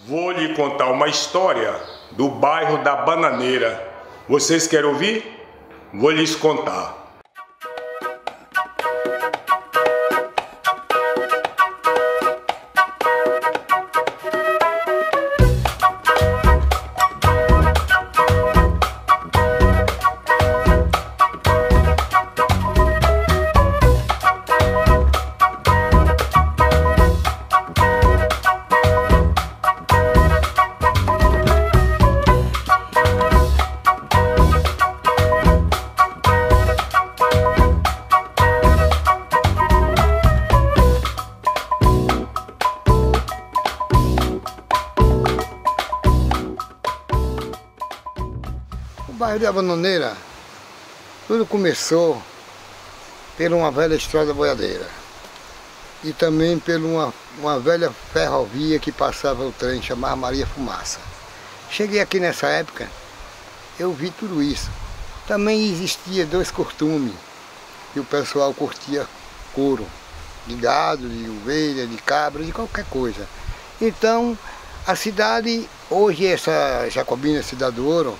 Vou lhe contar uma história do bairro da Bananeira. Vocês querem ouvir? Vou lhes contar. O bairro da Bananeira, tudo começou por uma velha estrada boiadeira e também por uma velha ferrovia que passava o trem, chamava Maria Fumaça. Cheguei aqui nessa época, eu vi tudo isso. Também existia dois costumes, que o pessoal curtia couro, de gado, de ovelha, de cabra, de qualquer coisa. Então, a cidade, hoje essa Jacobina, Cidade do Ouro,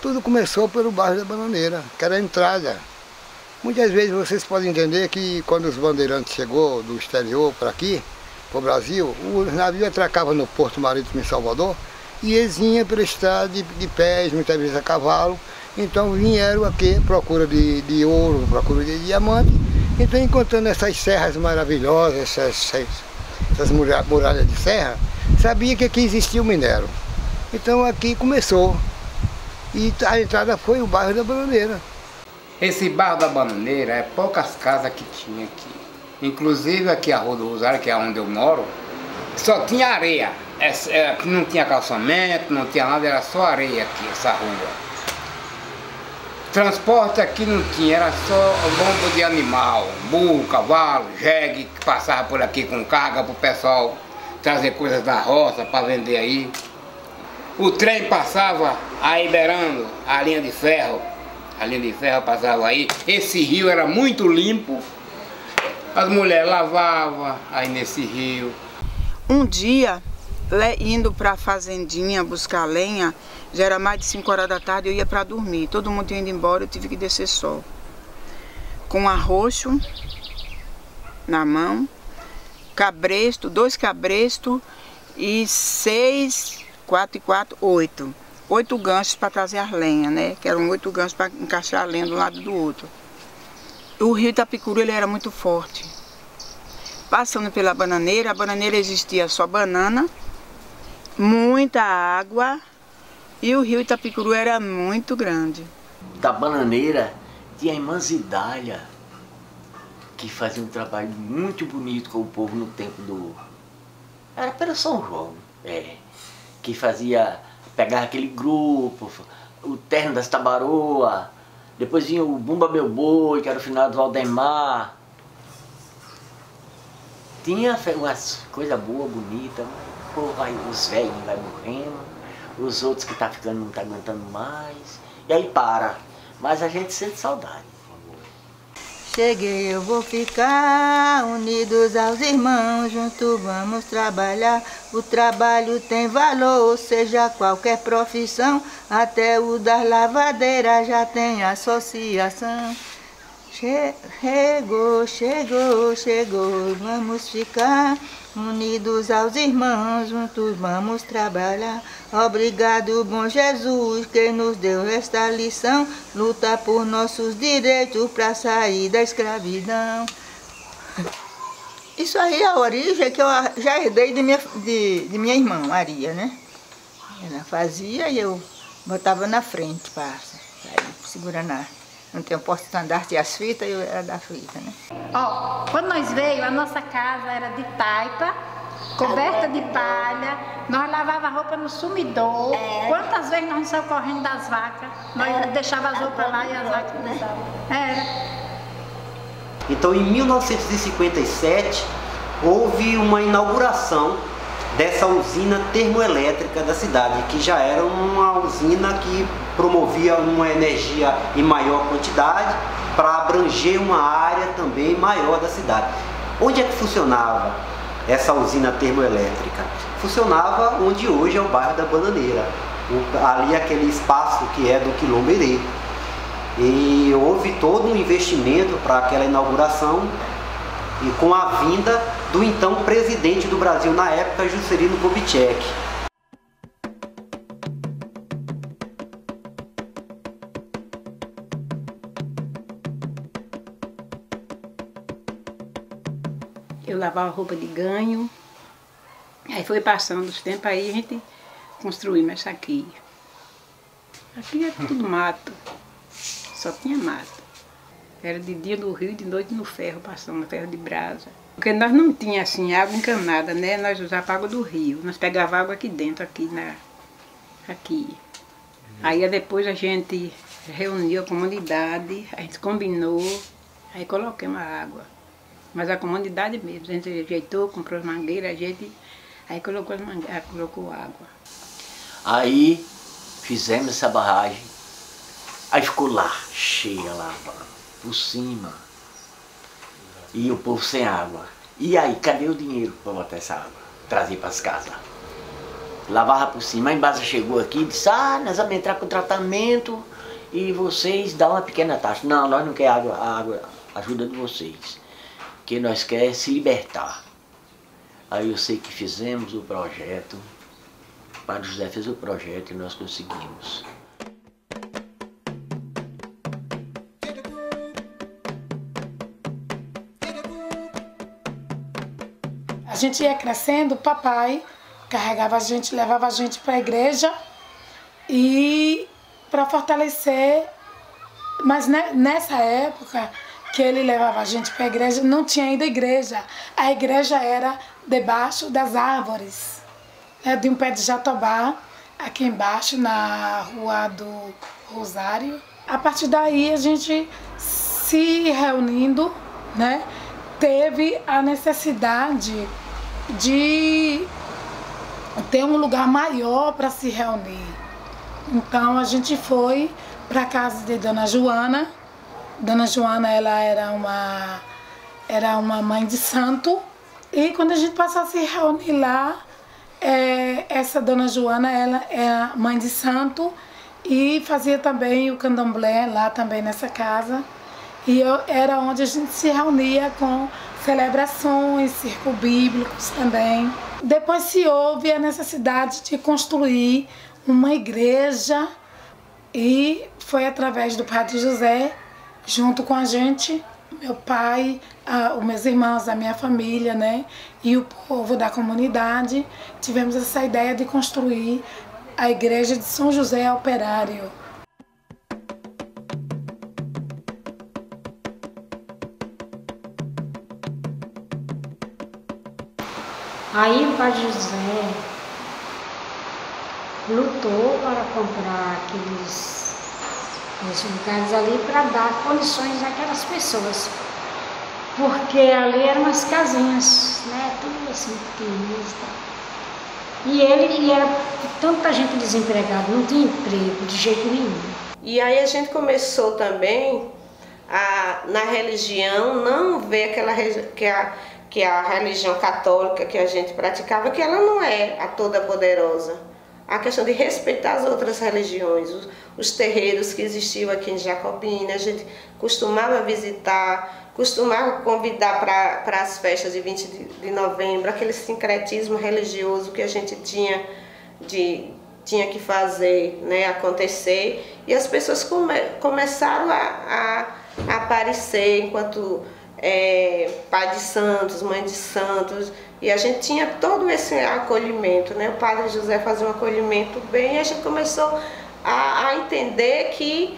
tudo começou pelo bairro da Bananeira, que era a entrada. Muitas vezes vocês podem entender que quando os bandeirantes chegou do exterior para aqui, para o Brasil, os navios atracavam no Porto Marítimo em Salvador e eles vinham pela estrada de pés, muitas vezes a cavalo. Então vieram aqui à procura de ouro, à procura de diamante. Então, encontrando essas serras maravilhosas, essas muralhas de serra, sabia que aqui existia o minério. Então aqui começou. E a entrada foi o bairro da Bananeira. Esse bairro da Bananeira é poucas casas que tinha aqui. Inclusive aqui a Rua do Rosário, que é onde eu moro, só tinha areia. Não tinha calçamento, não tinha nada, era só areia aqui, essa rua. Transporte aqui não tinha, era só lombo de animal, burro, cavalo, jegue, que passava por aqui com carga para o pessoal trazer coisas da roça para vender aí. O trem passava aí beirando a linha de ferro passava aí. Esse rio era muito limpo, as mulheres lavavam aí nesse rio. Um dia, indo para a fazendinha buscar lenha, já era mais de 5 horas da tarde, eu ia para dormir. Todo mundo indo embora, eu tive que descer só. Com arroxo na mão, cabresto, 2 cabrestos e 8 ganchos para trazer as lenhas, né? Que eram 8 ganchos para encaixar a lenha de um lado do outro. O rio Itapicuru, ele era muito forte. Passando pela Bananeira, a Bananeira existia só banana, muita água e o rio Itapicuru era muito grande. Da Bananeira tinha a irmã Zidália, que fazia um trabalho muito bonito com o povo no tempo do... Era pelo São João, que fazia, pegava aquele grupo, o terno das Tabaroa, depois vinha o Bumba Meu Boi, que era o final do Valdemar. Tinha umas coisas boas, bonitas, os velhos vai morrendo, os outros que tá ficando não tá aguentando mais, e aí para, mas a gente sente saudade. Cheguei, eu vou ficar, unidos aos irmãos, juntos vamos trabalhar. O trabalho tem valor, seja qualquer profissão, até o das lavadeiras já tem associação. Chegou, chegou, chegou, vamos ficar unidos aos irmãos, juntos vamos trabalhar. Obrigado, bom Jesus, que nos deu esta lição, luta por nossos direitos para sair da escravidão. Isso aí é a origem que eu já herdei de minha irmã, Maria, né? Ela fazia e eu botava na frente para segurar na... Não tem um porta-estandarte e as fitas, eu era da fita, né? Ó, quando nós veio, a nossa casa era de taipa, coberta de palha, nós lavava a roupa no sumidor. Quantas vezes nós saímos correndo das vacas, nós deixava as roupas lá e as vacas deixavam. Era. Então, em 1957, houve uma inauguração dessa usina termoelétrica da cidade, que já era uma usina que promovia uma energia em maior quantidade para abranger uma área também maior da cidade. Onde é que funcionava? essa usina termoelétrica? Funcionava onde hoje é o bairro da Bananeira, ali aquele espaço que é do Quilombo Herê. E houve todo um investimento para aquela inauguração, e com a vinda do então presidente do Brasil na época, Juscelino Kubitschek. Eu lavava roupa de ganho, aí foi passando os tempos, aí a gente construiu essa aqui. Aqui era tudo mato, só tinha mato. Era de dia no rio, de noite no ferro, passando ferro de brasa. Porque nós não tínhamos assim água encanada, né? Nós usávamos água do rio, nós pegávamos água aqui dentro, aqui. Aí depois a gente reuniu a comunidade, a gente combinou, aí colocamos a água. Mas a comunidade mesmo, a gente ajeitou, comprou as mangueiras, aí colocou as mangueiras, colocou água. Aí fizemos essa barragem, aí ficou lá, cheia lá, por cima. E o povo sem água. E aí, cadê o dinheiro para botar essa água? Trazer para as casas. Lavava por cima, a embaixo chegou aqui e disse, nós vamos entrar com tratamento e vocês dão uma pequena taxa. Não, nós não queremos a ajuda de vocês. Que nós queremos se libertar. Aí eu sei que fizemos o projeto, o Padre José fez o projeto e nós conseguimos. A gente ia crescendo, o papai carregava a gente, levava a gente para a igreja e para fortalecer, mas nessa época que ele levava a gente para a igreja, não tinha ainda igreja. A igreja era debaixo das árvores, de um pé de jatobá, aqui embaixo, na Rua do Rosário. A partir daí, a gente se reunindo, né, teve a necessidade de ter um lugar maior para se reunir. Então, a gente foi para a casa de Dona Joana. Dona Joana, ela era uma mãe de santo, e quando a gente passou a se reunir lá, essa Dona Joana, ela é mãe de santo e fazia também o candomblé lá também nessa casa, e era onde a gente se reunia com celebrações, círculos bíblicos também. Depois se houve a necessidade de construir uma igreja, e foi através do Padre José, junto com a gente, meu pai, os meus irmãos, a minha família, né, e o povo da comunidade, tivemos essa ideia de construir a igreja de São José Operário. Aí o Padre José lutou para comprar aqueles lugares ali para dar condições àquelas pessoas, porque ali eram umas casinhas, né, tudo assim pequenininhas. E era tanta gente desempregada, não tinha emprego de jeito nenhum. E aí a gente começou também na religião, não ver que a religião católica que a gente praticava, que ela não é a toda poderosa. A questão de respeitar as outras religiões, os terreiros que existiam aqui em Jacobina, a gente costumava visitar, costumava convidar para as festas de 20 de novembro, aquele sincretismo religioso que a gente tinha que fazer, né, acontecer, e as pessoas começaram a aparecer enquanto pai de santos, mãe de santos, e a gente tinha todo esse acolhimento, né? O Padre José fazia um acolhimento bem, e a gente começou a entender que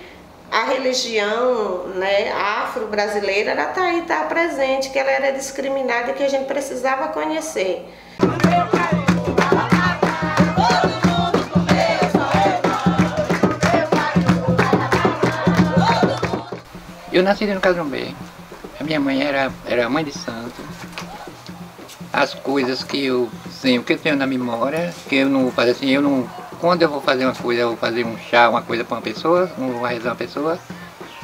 a religião, né, afro-brasileira, ela tá presente, que ela era discriminada e que a gente precisava conhecer. Eu nasci no Candomblé. A minha mãe era mãe de santo. As coisas que eu tenho na memória, que eu não vou fazer assim, quando eu vou fazer uma coisa, eu vou fazer um chá, uma coisa para uma pessoa, não vou rezar uma pessoa,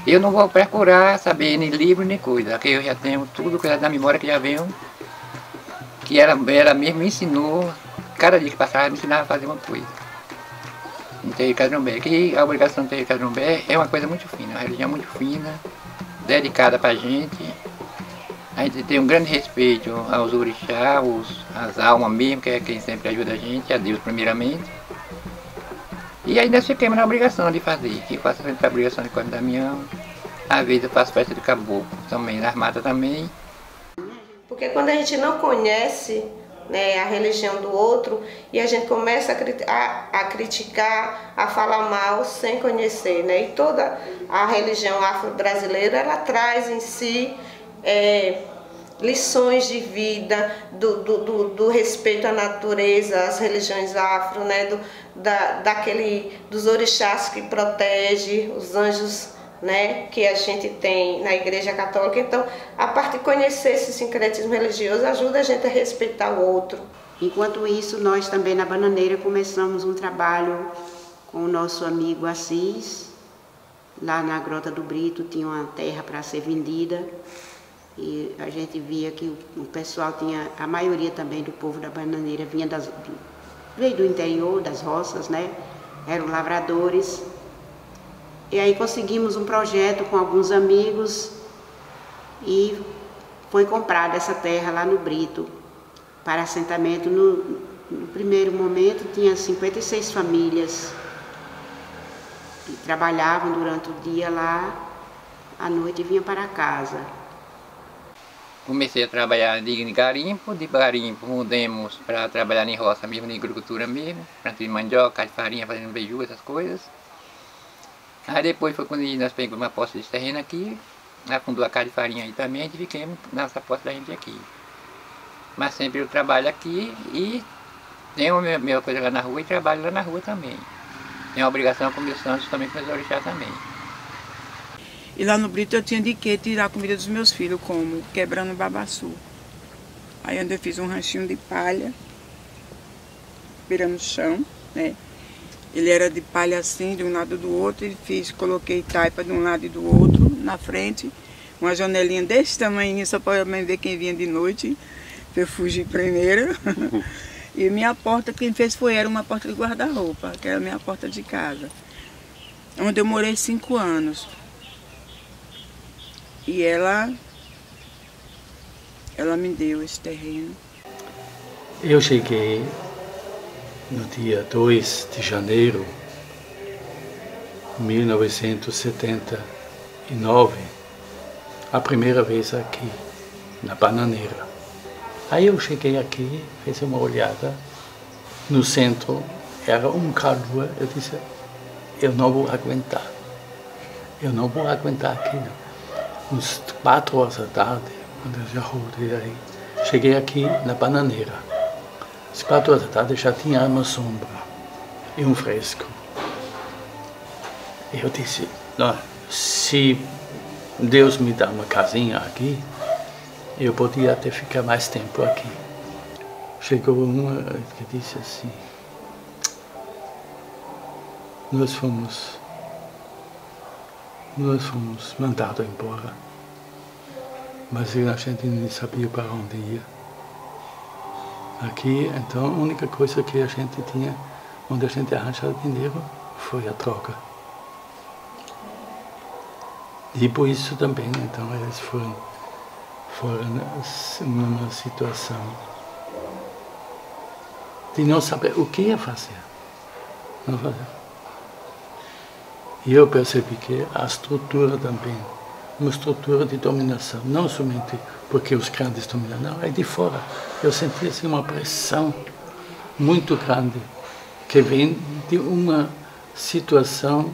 eu não vou procurar saber nem livro nem coisa, porque eu já tenho tudo da memória que que ela mesmo me ensinou, cada dia que passava, me ensinava a fazer uma coisa. No terreiro de Candomblé, que a obrigação do terreiro de Candomblé é uma coisa muito fina, uma religião muito fina, dedicada para a gente. A gente tem um grande respeito aos orixás, às almas mesmo, que é quem sempre ajuda a gente, a Deus primeiramente. E aí nós ficamos na obrigação de fazer, que eu faço sempre a obrigação de Cosme Damião, às vezes eu faço festa de caboclo também, na armada também. Porque quando a gente não conhece, né, a religião do outro e a gente começa a criticar, a falar mal sem conhecer, né? E toda a religião afro-brasileira, ela traz em si lições de vida, do respeito à natureza, às religiões afro, né? Dos orixás que protegem, os anjos, né, que a gente tem na Igreja Católica. Então, a parte de conhecer esse sincretismo religioso ajuda a gente a respeitar o outro. Enquanto isso, nós também na Bananeira começamos um trabalho com o nosso amigo Assis. Lá na Grota do Brito tinha uma terra para ser vendida e a gente via que o pessoal tinha, a maioria também do povo da Bananeira veio do interior, das roças, né? Eram lavradores. E aí conseguimos um projeto com alguns amigos e foi comprada essa terra lá no Brito para assentamento. No primeiro momento tinha 56 famílias que trabalhavam durante o dia lá, à noite vinha para casa. Comecei a trabalhar de garimpo mudamos para trabalhar em roça mesmo, em agricultura mesmo, plantio de mandioca, de farinha, fazendo beiju, essas coisas. Aí depois foi quando nós pegamos uma posse de terreno aqui, afundou a casa de farinha aí também, e ficamos nessa posse da gente aqui. Mas sempre eu trabalho aqui e tenho a minha coisa lá na rua e trabalho lá na rua também. Tenho a obrigação com meus santos também, com meus orixás também. E lá no Brito eu tinha de que tirar a comida dos meus filhos, como quebrando babaçu. Aí onde eu fiz um ranchinho de palha, virando o chão, né? Ele era de palha assim, de um lado do outro, e coloquei taipa de um lado e do outro, na frente, uma janelinha desse tamanho, só para ver quem vinha de noite, para eu fugir primeiro. E minha porta, quem fez era uma porta de guarda-roupa, que era a minha porta de casa, onde eu morei 5 anos. E ela me deu esse terreno. Eu cheguei no dia 2 de janeiro de 1979, a primeira vez aqui, na Bananeira. Aí eu cheguei aqui, fiz uma olhada, no centro era um calor, eu disse, eu não vou aguentar aqui não. Uns 4 horas da tarde, quando eu já rodei aí, cheguei aqui na Bananeira. Às 4 horas da tarde já tinha uma sombra e um fresco. Eu disse, não, se Deus me dá uma casinha aqui, eu podia até ficar mais tempo aqui. Chegou uma que disse assim, nós fomos mandados embora, mas a gente não sabia para onde ia. Aqui, então, a única coisa que a gente tinha, onde a gente arranjava dinheiro, foi a droga. E por isso também, então, eles foram numa situação de não saber o que ia fazer. Não fazer. E eu percebi que a estrutura também, uma estrutura de dominação, não somente porque os grandes dominam, não, é de fora. Eu senti assim, uma pressão muito grande que vem de uma situação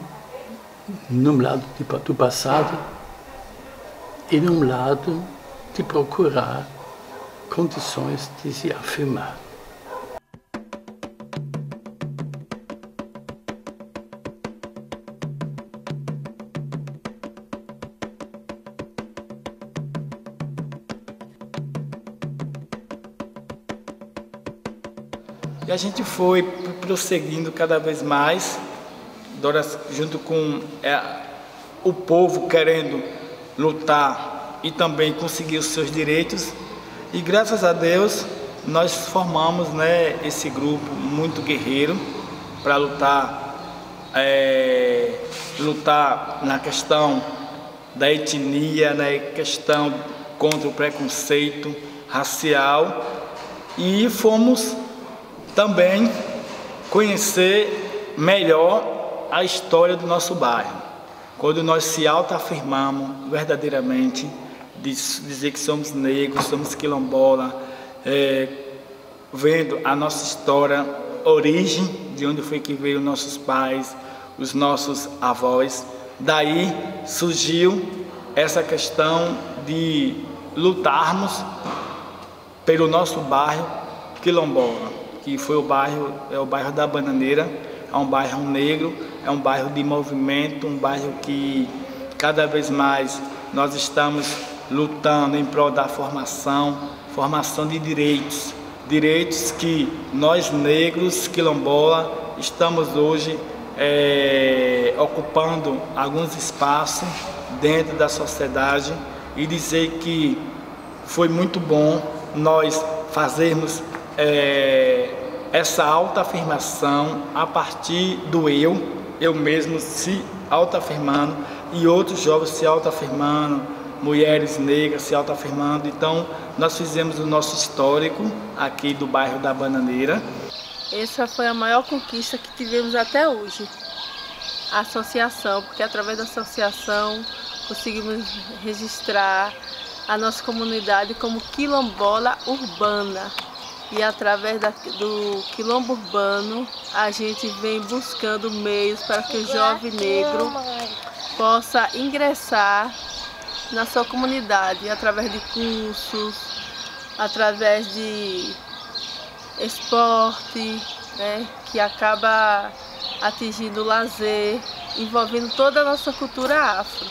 num lado do passado e num lado de procurar condições de se afirmar. E a gente foi prosseguindo cada vez mais, junto com o povo querendo lutar e também conseguir os seus direitos. E graças a Deus, nós formamos, né, esse grupo muito guerreiro para lutar na questão da etnia, né, questão contra o preconceito racial, e fomos também conhecer melhor a história do nosso bairro. Quando nós se autoafirmamos verdadeiramente, dizer que somos negros, somos quilombola, vendo a nossa história, origem, de onde foi que veio nossos pais, os nossos avós. Daí surgiu essa questão de lutarmos pelo nosso bairro quilombola, que foi o bairro da Bananeira. É um bairro negro, é um bairro de movimento, um bairro que cada vez mais nós estamos lutando em prol da formação de direitos que nós negros quilombola estamos hoje ocupando alguns espaços dentro da sociedade, e dizer que foi muito bom nós fazermos essa autoafirmação a partir do eu mesmo se autoafirmando e outros jovens se autoafirmando, mulheres negras se autoafirmando. Então nós fizemos o nosso histórico aqui do bairro da Bananeira. Essa foi a maior conquista que tivemos até hoje, a associação, porque através da associação conseguimos registrar a nossa comunidade como quilombola urbana. E através do quilombo urbano, a gente vem buscando meios para que o jovem negro possa ingressar na sua comunidade, através de cursos, através de esporte, né, que acaba atingindo o lazer, envolvendo toda a nossa cultura afro.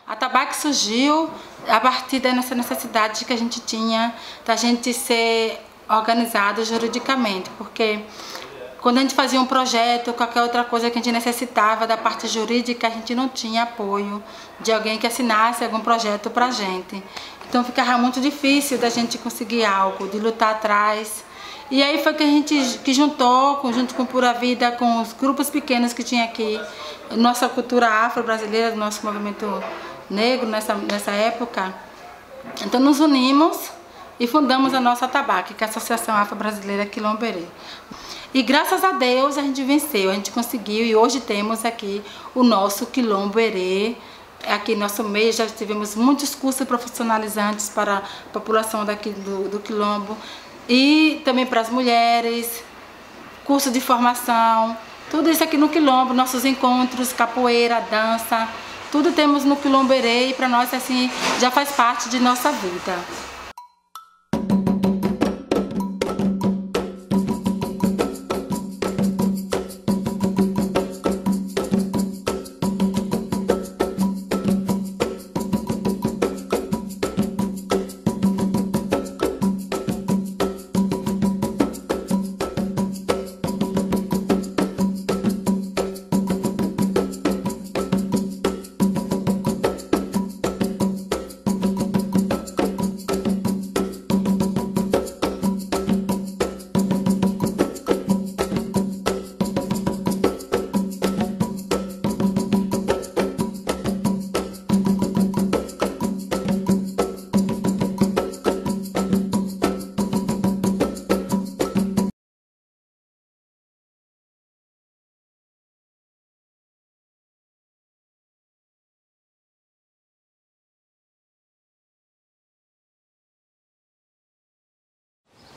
A Atabaque surgiu a partir dessa necessidade que a gente tinha da gente ser organizado juridicamente, porque quando a gente fazia um projeto, qualquer outra coisa que a gente necessitava da parte jurídica, a gente não tinha apoio de alguém que assinasse algum projeto pra gente. Então ficava muito difícil da gente conseguir algo, de lutar atrás. E aí foi que a gente juntou, junto com Pura Vida, com os grupos pequenos que tinha aqui, nossa cultura afro-brasileira, nosso movimento negro nessa época. Então nos unimos e fundamos a nossa Atabaque, que é a Associação Afro-Brasileira Quilomberê. E graças a Deus a gente venceu, a gente conseguiu, e hoje temos aqui o nosso Quilomberê. Aqui em nosso meio já tivemos muitos cursos profissionalizantes para a população daqui do Quilombo, e também para as mulheres, curso de formação, tudo isso aqui no Quilombo, nossos encontros, capoeira, dança, tudo temos no Quilomberê, e para nós assim já faz parte de nossa vida.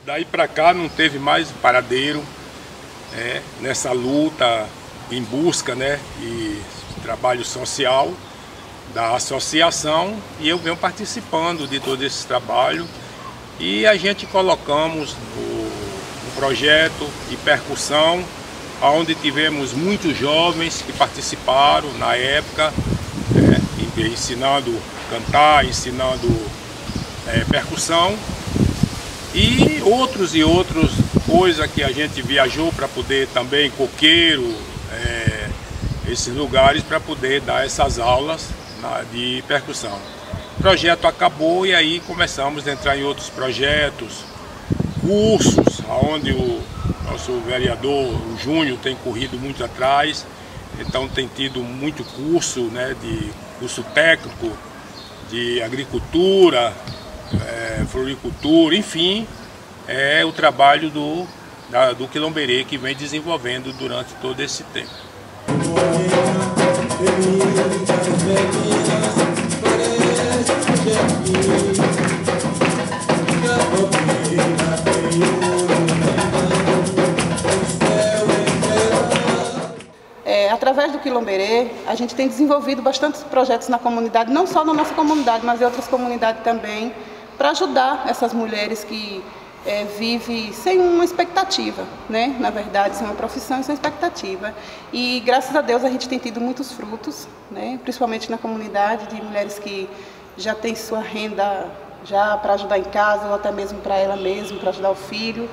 Daí para cá não teve mais paradeiro, nessa luta em busca, e trabalho social da associação, e eu venho participando de todo esse trabalho, e a gente colocamos um projeto de percussão, onde tivemos muitos jovens que participaram na época, ensinando a cantar, ensinando percussão, e outros coisas que a gente viajou para poder também, coqueiro, esses lugares, para poder dar essas aulas de percussão. O projeto acabou e aí começamos a entrar em outros projetos, cursos, onde o nosso vereador, o Júnior, tem corrido muito atrás. Então tem tido muito curso, né, de curso técnico, de agricultura, floricultura, enfim, é o trabalho do Quilomberê que vem desenvolvendo durante todo esse tempo. Através do Quilomberê, a gente tem desenvolvido bastantes projetos na comunidade, não só na nossa comunidade, mas em outras comunidades também, para ajudar essas mulheres que vivem sem uma expectativa, né? Na verdade, sem uma profissão e sem expectativa. E graças a Deus a gente tem tido muitos frutos, né? Principalmente na comunidade, de mulheres que já têm sua renda já para ajudar em casa, ou até mesmo para ela mesma, para ajudar o filho.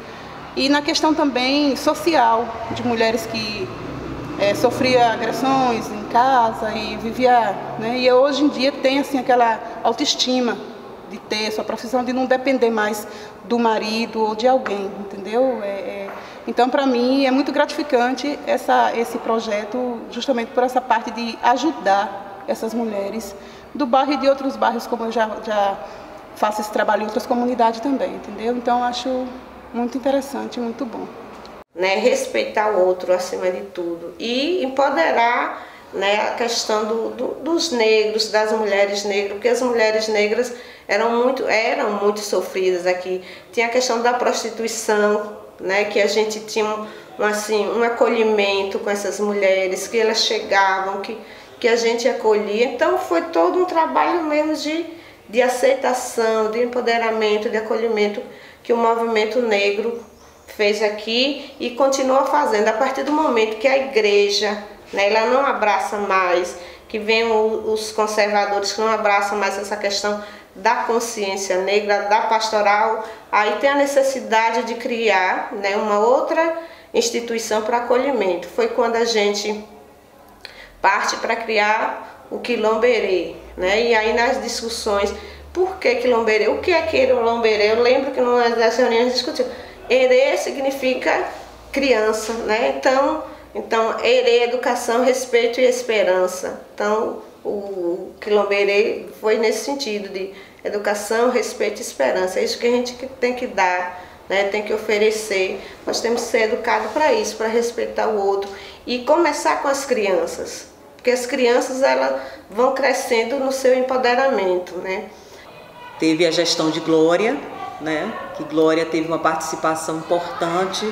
E na questão também social, de mulheres que sofria agressões em casa e vivia, né? E hoje em dia tem assim aquela autoestima de ter sua profissão, de não depender mais do marido ou de alguém, entendeu? Então, para mim, é muito gratificante esse projeto, justamente por essa parte de ajudar essas mulheres do bairro e de outros bairros, como eu já faço esse trabalho em outras comunidades também, entendeu? Então, acho muito interessante, muito bom. Né, respeitar o outro acima de tudo e empoderar, né, a questão dos negros, das mulheres negras, porque as mulheres negras eram muito sofridas aqui. Tinha a questão da prostituição, né, que a gente tinha um acolhimento com essas mulheres, que elas chegavam, que a gente acolhia. Então foi todo um trabalho mesmo de aceitação, de empoderamento, de acolhimento que o movimento negro fez aqui e continua fazendo. A partir do momento que a igreja, né, ela não abraça mais, que vem os conservadores que não abraçam mais essa questão da consciência negra, da pastoral, aí tem a necessidade de criar, né, uma outra instituição para acolhimento. Foi quando a gente parte para criar o Quilomberê, né, e aí nas discussões, por que Quilomberê? O que é Quilomberê? Eu lembro que numa das reuniões discutimos. Herê significa criança, né? Então Herê, educação, respeito e esperança. Então, o Quilomberê foi nesse sentido de educação, respeito e esperança. É isso que a gente tem que dar, né? Tem que oferecer. Nós temos que ser educados para isso, para respeitar o outro. E começar com as crianças, porque as crianças elas vão crescendo no seu empoderamento, né? Teve a gestão de Glória, né? Que Glória teve uma participação importante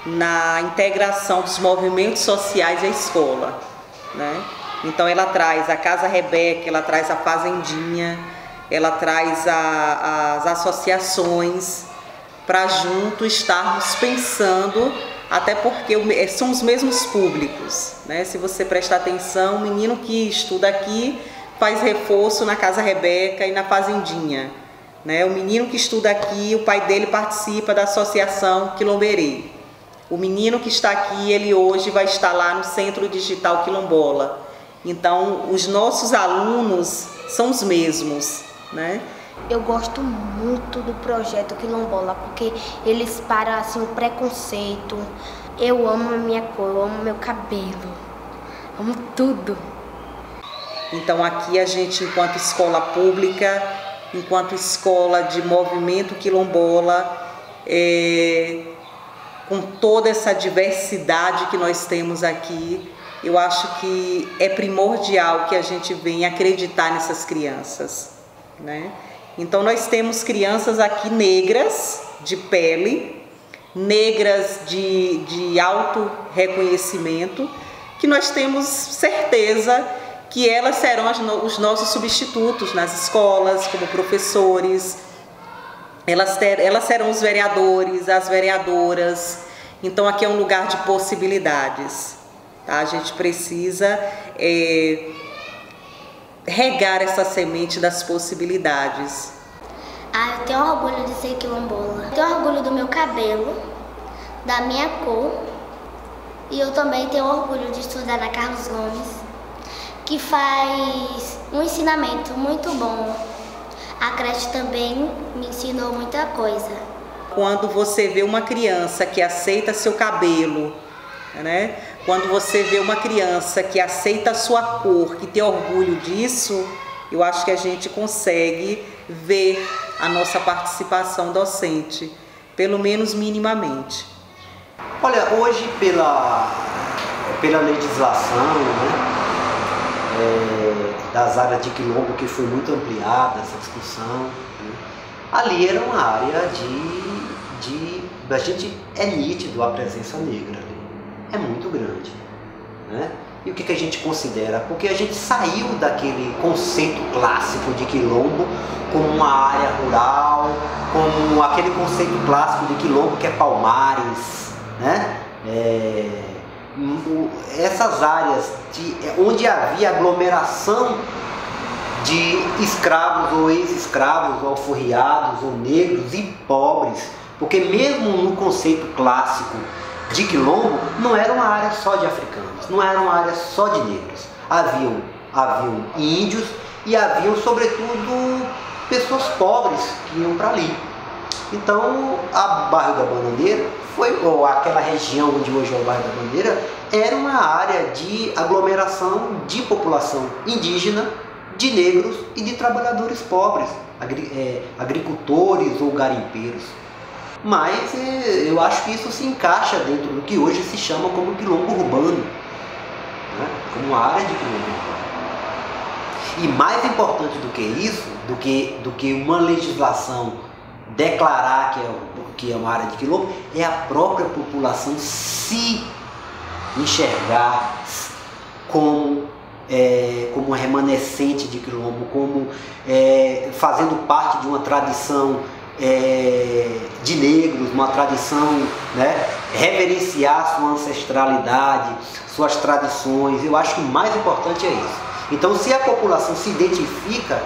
na integração dos movimentos sociais à escola, né? Então ela traz a Casa Rebeca, ela traz a Fazendinha, ela traz as associações para junto estarmos pensando, até porque são os mesmos públicos, né? Se você prestar atenção, o menino que estuda aqui faz reforço na Casa Rebeca e na Fazendinha, né? O menino que estuda aqui, o pai dele participa da associação Quilomberê. O menino que está aqui, ele hoje vai estar lá no Centro Digital Quilombola. Então, os nossos alunos são os mesmos, né? Eu gosto muito do projeto Quilombola, porque eles param assim, o preconceito. Eu amo a minha cor, eu amo meu cabelo, amo tudo. Então, aqui a gente, enquanto escola pública, enquanto escola de movimento quilombola, com toda essa diversidade que nós temos aqui, eu acho que é primordial que a gente venha acreditar nessas crianças, né? Então nós temos crianças aqui negras de pele, negras de alto reconhecimento, que nós temos certeza que elas serão os nossos substitutos nas escolas, como professores, elas serão os vereadores, as vereadoras. Então aqui é um lugar de possibilidades, tá? A gente precisa regar essa semente das possibilidades. Eu tenho orgulho de ser quilombola. Eu tenho orgulho do meu cabelo, da minha cor, e eu também tenho orgulho de estudar na Carlos Gomes, que faz um ensinamento muito bom. A creche também me ensinou muita coisa. Quando você vê uma criança que aceita seu cabelo, né? Quando você vê uma criança que aceita a sua cor, que tem orgulho disso, eu acho que a gente consegue ver a nossa participação docente, pelo menos minimamente. Olha, hoje pela legislação, né, das áreas de quilombo, que foi muito ampliada essa discussão, né, ali era uma área a gente é nítido a presença negra ali, é muito grande, né? E o que a gente considera? Porque a gente saiu daquele conceito clássico de quilombo como uma área rural, como aquele conceito clássico de quilombo que é Palmares, né? Essas áreas onde havia aglomeração de escravos ou ex-escravos, ou alforriados, ou negros e pobres, porque mesmo no conceito clássico de quilombo, não era uma área só de africanos, não era uma área só de negros. Haviam índios e haviam, sobretudo, pessoas pobres que iam para ali. Então, a Bairro da Bananeira, ou aquela região onde hoje é o Bairro da Bandeira, era uma área de aglomeração de população indígena, de negros e de trabalhadores pobres, agricultores ou garimpeiros. Mas eu acho que isso se encaixa dentro do que hoje se chama como quilombo urbano, né? Como uma área de quilombo urbano. E mais importante do que isso, do que uma legislação declarar que é uma área de quilombo, é a própria população se enxergar como remanescente de quilombo, como fazendo parte de uma tradição de negros, uma tradição, né, reverenciar sua ancestralidade, suas tradições. Eu acho que o mais importante é isso. Então, se a população se identifica,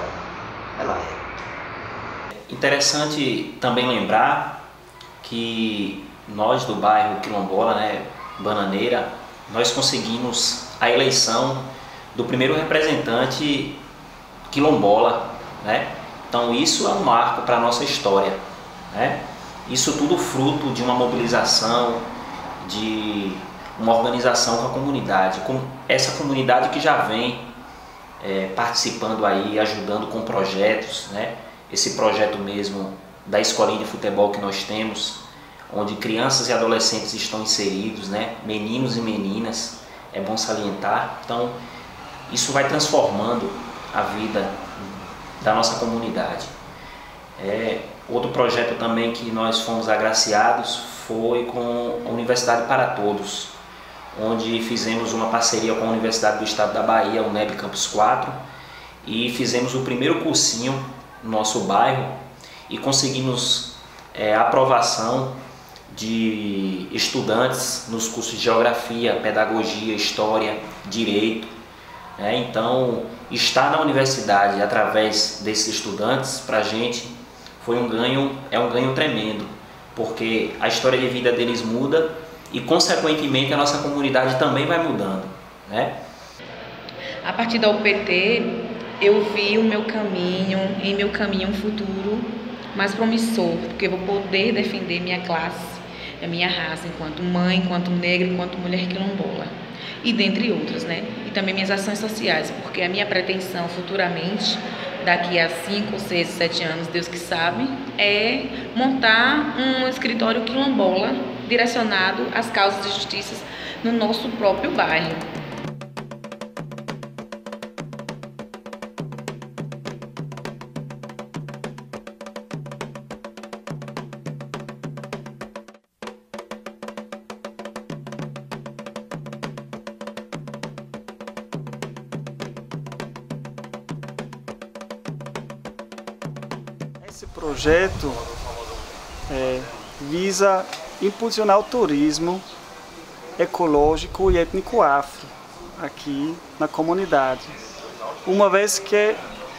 ela é. Interessante também lembrar que nós do bairro Quilombola, né, Bananeira, nós conseguimos a eleição do primeiro representante quilombola, né? Então isso é um marco para a nossa história, né? Isso tudo fruto de uma mobilização, de uma organização com a comunidade, com essa comunidade que já vem participando aí, ajudando com projetos, né? Esse projeto mesmo da escolinha de futebol que nós temos, onde crianças e adolescentes estão inseridos, né? Meninos e meninas, é bom salientar. Então isso vai transformando a vida da nossa comunidade. Outro projeto também que nós fomos agraciados foi com a Universidade para Todos, onde fizemos uma parceria com a Universidade do Estado da Bahia, a UNEB Campus 4, e fizemos o primeiro cursinho no nosso bairro e conseguimos a aprovação de estudantes nos cursos de Geografia, Pedagogia, História, Direito. Então, estar na universidade através desses estudantes, para a gente, é um ganho tremendo, porque a história de vida deles muda e, consequentemente, a nossa comunidade também vai mudando, né? A partir da UPT, eu vi em meu caminho um futuro mais promissor, porque eu vou poder defender minha classe, a minha raça, enquanto mãe, enquanto negra, enquanto mulher quilombola. E dentre outras, né? E também minhas ações sociais, porque a minha pretensão futuramente, daqui a 5, 6, 7 anos, Deus que sabe, é montar um escritório quilombola direcionado às causas de justiça no nosso próprio bairro. Esse projeto visa impulsionar o turismo ecológico e étnico afro aqui na comunidade. Uma vez que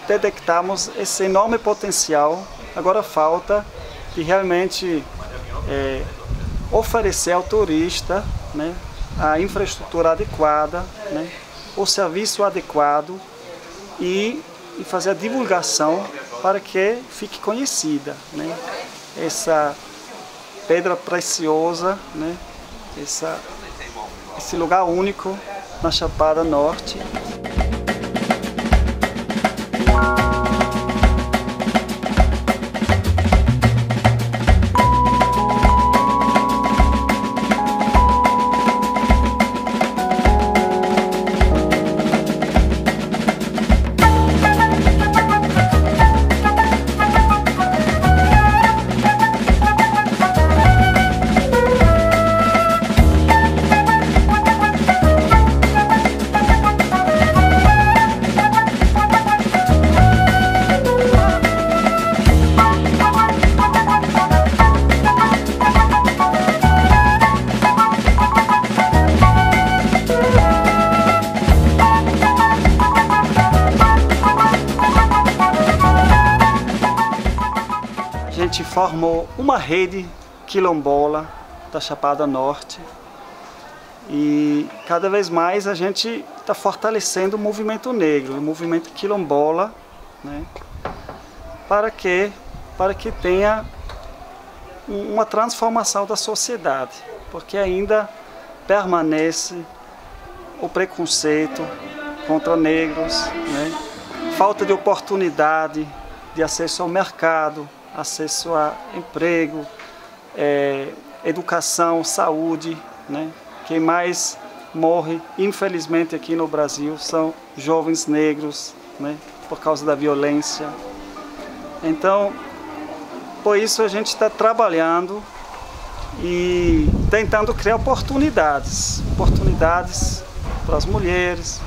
detectamos esse enorme potencial, agora falta de realmente oferecer ao turista, né, a infraestrutura adequada, né, o serviço adequado e fazer a divulgação para que fique conhecida, né, pedra preciosa, né? Esse lugar único na Chapada Norte. A gente formou uma rede quilombola da Chapada Norte e cada vez mais a gente está fortalecendo o movimento negro, o movimento quilombola, né, para que tenha uma transformação da sociedade, porque ainda permanece o preconceito contra negros, né, falta de oportunidade de acesso ao mercado, acesso a emprego, educação, saúde, né? Quem mais morre, infelizmente, aqui no Brasil são jovens negros, né? Por causa da violência. Então, por isso a gente está trabalhando e tentando criar oportunidades para as mulheres,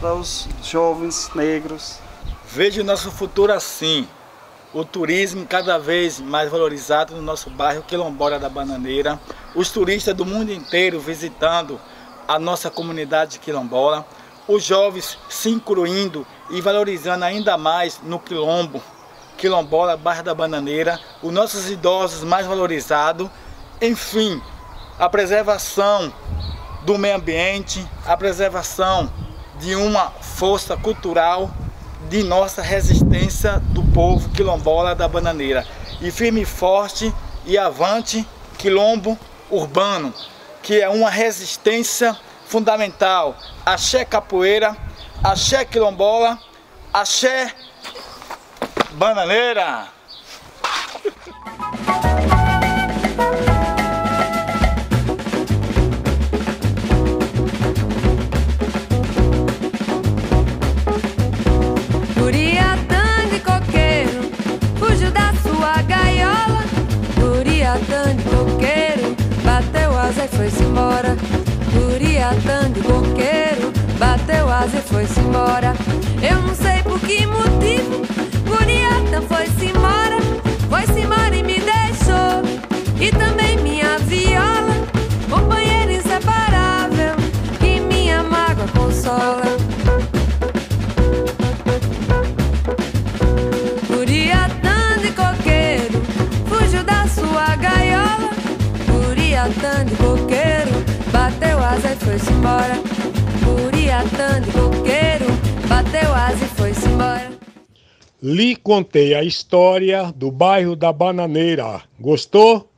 para os jovens negros. Vejo o nosso futuro assim. O turismo cada vez mais valorizado no nosso bairro Quilombola da Bananeira, os turistas do mundo inteiro visitando a nossa comunidade quilombola, os jovens se incluindo e valorizando ainda mais no Quilombola, bairro da Bananeira, os nossos idosos mais valorizados, enfim, a preservação do meio ambiente, a preservação de uma força cultural, de nossa resistência do povo quilombola da Bananeira. E firme e forte e avante quilombo urbano, que é uma resistência fundamental. Axé capoeira, axé quilombola, axé bananeira. Buriatã de coqueiro, fugiu da sua gaiola. Buriatã de coqueiro, bateu asa e foi-se embora. Buriatã de coqueiro, bateu asa e foi-se embora. Eu não sei por que motivo, Buriatã foi-se embora. Foi-se embora e me deixou, e também minha viola, companheira inseparável, que minha mágoa consola. Buriatã de coqueiro, fugiu da sua gaiola. Buriatã de coqueiro, bateu asa e foi-se embora. Buriatã de coqueiro, bateu asa e foi-se embora. Lhe contei a história do bairro da Bananeira. Gostou?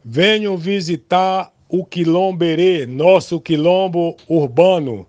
Venham visitar o Quilomberê, nosso quilombo urbano.